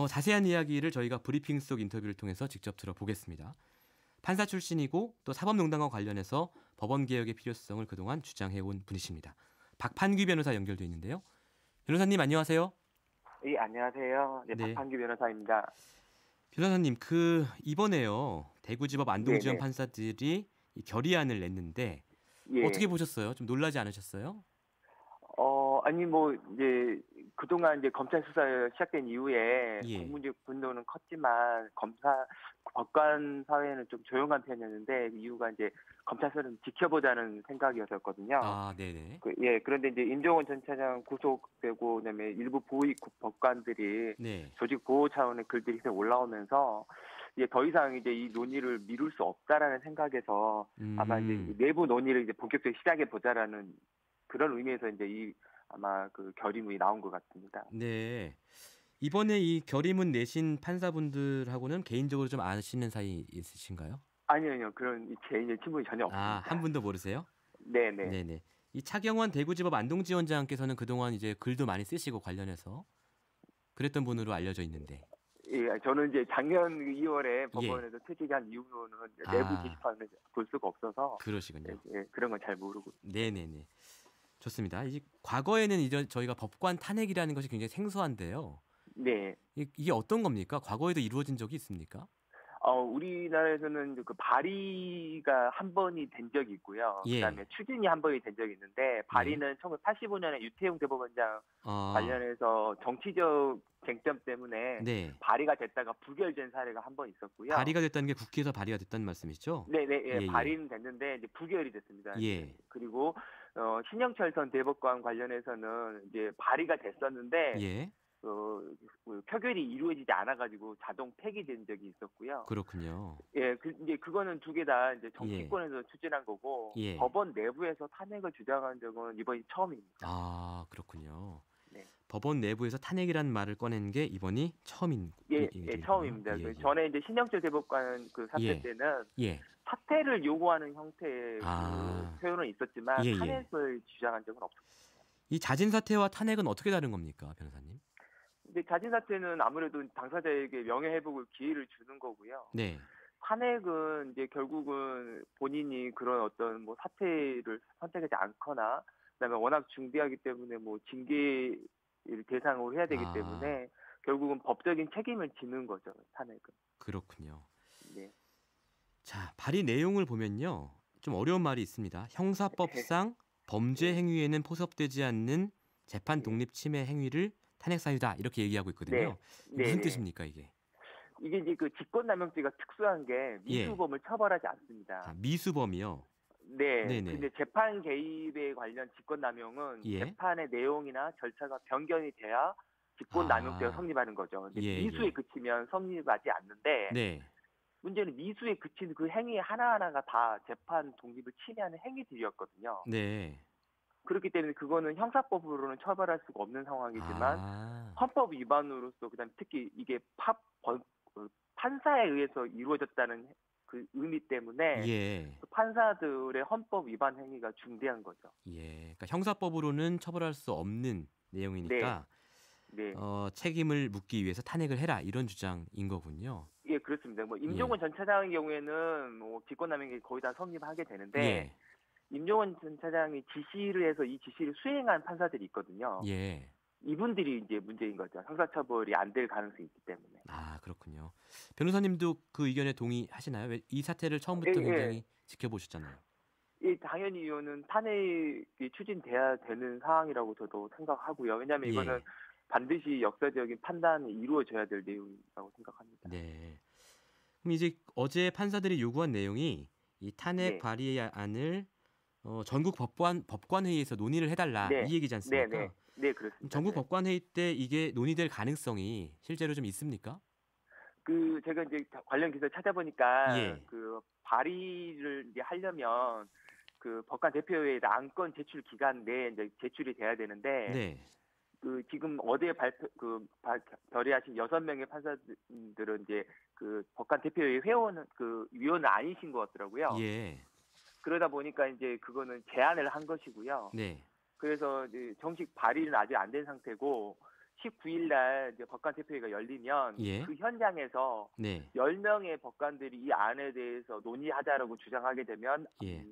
자세한 이야기를 저희가 브리핑 속 인터뷰를 통해서 직접 들어보겠습니다. 판사 출신이고 또 사법농단과 관련해서 법원 개혁의 필요성을 그동안 주장해온 분이십니다. 박판규 변호사 연결돼 있는데요. 변호사님 안녕하세요. 예, 안녕하세요. 네, 네. 박판규 변호사입니다. 변호사님 이번에요. 대구지법 안동지원 네네. 판사들이 이 결의안을 냈는데 어떻게 예. 보셨어요? 좀 놀라지 않으셨어요? 아니, 이제, 그동안 이제 검찰 수사가 시작된 이후에 예. 국민적 분노는 컸지만, 법관 사회는 좀 조용한 편이었는데, 그 이유가 이제 검찰 수사를 지켜보자는 생각이었었거든요. 아, 네네. 그런데 이제 임종원 전 차장 구속되고, 그다음에 일부 보위 법관들이 네. 조직 보호 차원의 글들이 계속 올라오면서, 이제 더 이상 이제 이 논의를 미룰 수 없다라는 생각에서 아마 이제 내부 논의를 이제 본격적으로 시작해 보자라는 그런 의미에서 이제 아마 그 결의문이 나온 것 같습니다. 네. 이번에 이 결의문 내신 판사분들하고는 개인적으로 좀 아시는 사이 있으신가요? 아니요. 그런 개인의 친분이 전혀 아, 한 없습니다. 분도 모르세요? 네네. 네네. 이 차경원 대구지법 안동지원장께서는 그동안 이제 글도 많이 쓰시고 관련해서 그랬던 분으로 알려져 있는데. 예, 저는 이제 작년 2월에 예. 법원에서 퇴직한 이후로는 내부 아, 게시판을 볼 수가 없어서 그러시군요. 그런 건 잘 모르고 있습니다. 네네네. 좋습니다. 과거에는 이제 저희가 법관 탄핵이라는 것이 굉장히 생소한데요. 네. 이게 어떤 겁니까? 과거에도 이루어진 적이 있습니까? 우리나라에서는 그 발의가 한 번이 된 적이 있고요. 예. 그다음에 추진이 한 번이 된 적이 있는데 네. 발의는 1985년에 유태용 대법원장 아, 관련해서 정치적 쟁점 때문에 네. 발의가 됐다가 부결된 사례가 한 번 있었고요. 발의가 됐다는 게 국회에서 발의가 됐다는 말씀이시죠? 네네, 예, 예, 예. 발의는 됐는데 이제 부결이 됐습니다. 예. 그리고 신영철 전 대법관 관련해서는 이제 발의가 됐었는데 예. 그 표결이 이루어지지 않아가지고 자동 폐기된 적이 있었고요. 그렇군요. 예, 이제 그거는 두 개 다 이제 예. 정치권에서 추진한 거고 예. 법원 내부에서 탄핵을 주장한 적은 이번이 처음입니다. 아, 그렇군요. 네. 법원 내부에서 탄핵이라는 말을 꺼낸 게 이번이 처음인 예, 일이군요. 처음입니다. 예, 예. 전에 이제 신영철 대법관 그 사태 예. 때는 예. 사퇴를 요구하는 형태의 아. 그 표현은 있었지만 예, 예. 탄핵을 주장한 적은 없었습니다. 이 자진 사퇴와 탄핵은 어떻게 다른 겁니까, 변호사님? 근데 자진 사퇴는 아무래도 당사자에게 명예회복을 기회를 주는 거고요. 네. 탄핵은 이제 결국은 본인이 그런 어떤 뭐 사퇴를 선택하지 않거나 그다음에 워낙 중대하기 때문에 뭐 징계를 대상으로 해야 되기 때문에 결국은 법적인 책임을 지는 거죠, 탄핵은. 그렇군요. 네. 자, 발의 내용을 보면요. 좀 어려운 말이 있습니다. 형사법상 범죄 행위에는 포섭되지 않는 재판 독립 침해 행위를 탄핵 사유다. 이렇게 얘기하고 있거든요. 네. 무슨 네. 뜻입니까, 이게? 이게 이제 그 직권남용죄가 특수한 게 예. 미수범을 처벌하지 않습니다. 아, 미수범이요? 네. 네네. 근데 재판 개입에 관련 직권남용은 예. 재판의 내용이나 절차가 변경이 돼야 직권남용죄가 성립하는 거죠. 근데 예, 미수에 예. 그치면 성립하지 않는데 네. 문제는 미수에 그친 그 행위 하나하나가 다 재판 독립을 침해하는 행위들이었거든요. 네. 그렇기 때문에 그거는 형사법으로는 처벌할 수가 없는 상황이지만 헌법 위반으로서 그다음에 특히 이게 판사에 의해서 이루어졌다는 그 의미 때문에 예. 판사들의 헌법 위반 행위가 중대한 거죠. 예. 그러니까 형사법으로는 처벌할 수 없는 내용이니까 네. 책임을 묻기 위해서 탄핵을 해라 이런 주장인 거군요. 예, 그렇습니다. 뭐 임종원 전 차장의 경우에는 뭐 직권남용이 거의 다 성립하게 되는데 예. 임종원 전 차장이 지시를 해서 이 지시를 수행한 판사들이 있거든요. 예. 이분들이 이제 문제인 거죠. 형사처벌이 안 될 가능성이 있기 때문에. 아, 그렇군요. 변호사님도 그 의견에 동의하시나요? 왜 이 사태를 처음부터 예. 굉장히 지켜보셨잖아요. 예, 당연히 이거는 탄핵이 추진돼야 되는 상황이라고 저도 생각하고요. 왜냐하면 이거는 반드시 역사적인 판단이 이루어져야 될 내용이라고 생각합니다. 네. 그럼 이제 어제 판사들이 요구한 내용이 이 탄핵 발의안을 전국 법관회의에서 논의를 해달라 이 얘기지 않습니까? 네, 그렇습니다. 전국 법관회의 때 이게 논의될 가능성이 실제로 좀 있습니까? 제가 이제 관련 기사 찾아보니까 예. 그 발의를 이제 하려면 그 법관 대표회의 안건 제출 기간 내에 이제 제출이 돼야 되는데 네. 지금 어제 결의하신 6명의 판사들은 이제 그 법관 대표회의 위원은 아니신 것 같더라고요. 예. 그러다 보니까 이제 그거는 제안을 한 것이고요. 네. 그래서 이제 정식 발의는 아직 안 된 상태고 19일 날 이제 법관 대표회가 열리면 예. 그 현장에서 네. 10명의 법관들이 이 안에 대해서 논의하자라고 주장하게 되면 예.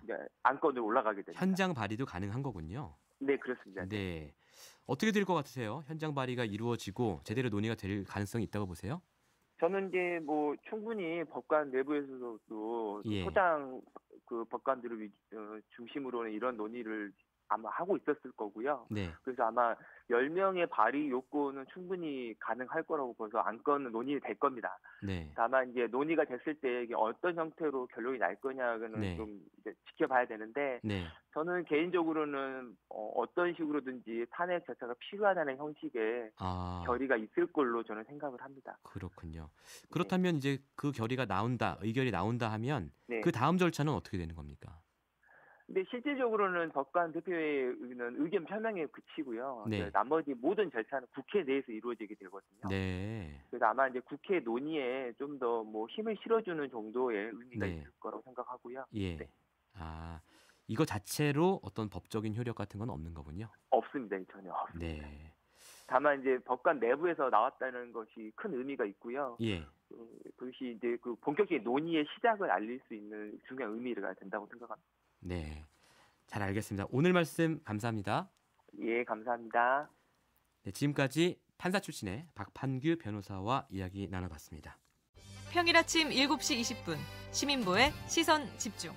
이제 안건으로 올라가게 됩니다. 현장 발의도 가능한 거군요. 네, 그렇습니다. 네. 어떻게 될 것 같으세요? 현장 발의가 이루어지고 제대로 논의가 될 가능성이 있다고 보세요? 저는 이제 뭐 충분히 법관 내부에서도 예. 소장 그 법관들을 중심으로는 이런 논의를 아마 하고 있었을 거고요. 네. 그래서 아마 10명의 발의 요건은 충분히 가능할 거라고 봐서 안건은 논의될 겁니다. 네. 다만 이제 논의가 됐을 때 이게 어떤 형태로 결론이 날 거냐는 네. 좀 이제 지켜봐야 되는데 네. 저는 개인적으로는 어떤 식으로든지 탄핵 절차가 필요하다는 형식의 결의가 있을 걸로 저는 생각을 합니다. 그렇군요. 그렇다면 이제 그 결의가 나온다, 의결이 나온다 하면 네. 그 다음 절차는 어떻게 되는 겁니까? 근데 실질적으로는 법관 대표회의는 의견 표명에 그치고요. 네. 나머지 모든 절차는 국회 내에서 이루어지게 되거든요. 네. 그래서 아마 이제 국회 논의에 좀 더 뭐 힘을 실어주는 정도의 의미가 네. 있을 거라고 생각하고요. 예. 네. 이거 자체로 어떤 법적인 효력 같은 건 없는 거군요. 없습니다. 전혀 없습니다. 네. 다만 이제 법관 내부에서 나왔다는 것이 큰 의미가 있고요. 예. 그것이 이제 그 본격적인 논의의 시작을 알릴 수 있는 중요한 의미가 된다고 생각합니다. 네. 잘 알겠습니다. 오늘 말씀 감사합니다. 예, 감사합니다. 네, 지금까지 판사 출신의 박판규 변호사와 이야기 나눠봤습니다. 평일 아침 7시 20분 시민보의 시선 집중.